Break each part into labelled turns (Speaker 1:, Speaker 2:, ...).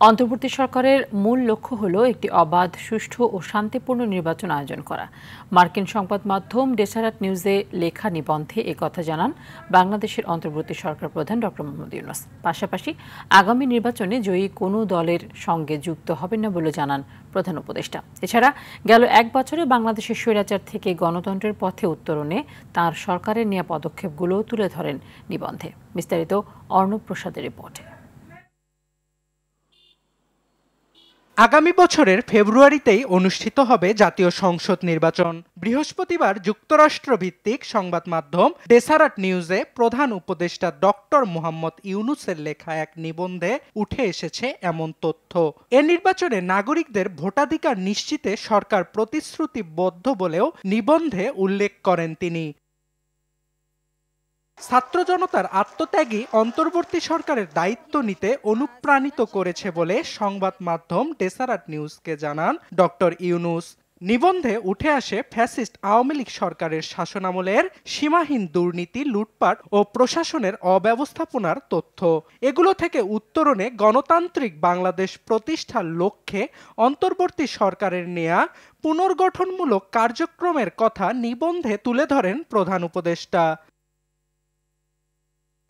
Speaker 1: অন্তর্বর্তী সরকারের মূল লক্ষ্য হল একটি অবাধ, সুষ্ঠু ও শান্তিপূর্ণ নির্বাচন আয়োজন করা। মার্কিন সংবাদ মাধ্যম ডেসারাট নিউজে লেখা নিবন্ধে একথা জানান বাংলাদেশের অন্তর্বর্তী সরকার প্রধান ড. মোহাম্মদ ইউনূস। পাশাপাশি আগামী নির্বাচনে জয়ী কোনো দলের সঙ্গে যুক্ত হবেন না বলে জানান প্রধান উপদেষ্টা। এছাড়া গেল এক বছরে বাংলাদেশের স্বৈরাচার থেকে গণতন্ত্রের পথে উত্তরণে তার সরকারের নেওয়া পদক্ষেপগুলো তুলে ধরেন নিবন্ধে। বিস্তারিত অর্ণব প্রসাদের রিপোর্টে।
Speaker 2: আগামী বছরের ফেব্রুয়ারিতেই অনুষ্ঠিত হবে জাতীয় সংসদ নির্বাচন। বৃহস্পতিবার যুক্তরাষ্ট্র ভিত্তিক সংবাদ মাধ্যম ডেসারাট নিউজে প্রধান উপদেষ্টা ডক্টর মোহাম্মদ ইউনূসের লেখা এক নিবন্ধে উঠে এসেছে এমন তথ্য। এ নির্বাচনে নাগরিকদের ভোটাধিকার নিশ্চিতে সরকার প্রতিশ্রুতিবদ্ধ বলেও নিবন্ধে উল্লেখ করেন তিনি। ছাত্র জনতার আত্মত্যাগী অন্তর্বর্তী সরকারের দায়িত্ব নিতে অনুপ্রাণিত করেছে বলে সংবাদ মাধ্যম ডেসারাট নিউজকে জানান ডক্টর ইউনূস। নিবন্ধে উঠে আসে ফ্যাসিস্ট আওয়ামী লীগ সরকারের শাসনামলের সীমাহীন দুর্নীতি, লুটপাট ও প্রশাসনের অব্যবস্থাপনার তথ্য। এগুলো থেকে উত্তরণে গণতান্ত্রিক বাংলাদেশ প্রতিষ্ঠার লক্ষ্যে অন্তর্বর্তী সরকারের নেয়া পুনর্গঠনমূলক কার্যক্রমের কথা নিবন্ধে তুলে ধরেন প্রধান উপদেষ্টা।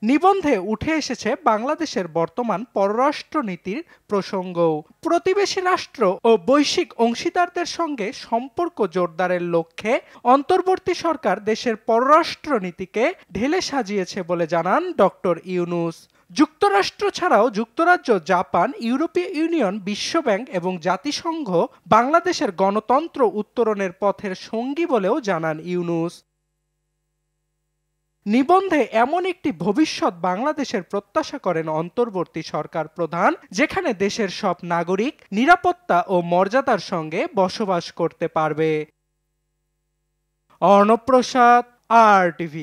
Speaker 2: নিবন্ধে উঠে এসেছে বাংলাদেশের বর্তমান পররাষ্ট্রনীতির প্রসঙ্গও। প্রতিবেশী রাষ্ট্র ও বৈশ্বিক অংশীদারদের সঙ্গে সম্পর্ক জোরদারের লক্ষ্যে অন্তর্বর্তী সরকার দেশের পররাষ্ট্রনীতিকে ঢেলে সাজিয়েছে বলে জানান ডক্টর ইউনূস। যুক্তরাষ্ট্র ছাড়াও যুক্তরাজ্য, জাপান, ইউরোপীয় ইউনিয়ন, বিশ্বব্যাংক এবং জাতিসংঘ বাংলাদেশের গণতন্ত্র উত্তরণের পথের সঙ্গী বলেও জানান ইউনূস। নিবন্ধে এমন একটি ভবিষ্যৎ বাংলাদেশের প্রত্যাশা করেন অন্তর্বর্তী সরকার প্রধান, যেখানে দেশের সব নাগরিক নিরাপত্তা ও মর্যাদার সঙ্গে বসবাস করতে পারবে। অর্ণব প্রসাদ, RTV।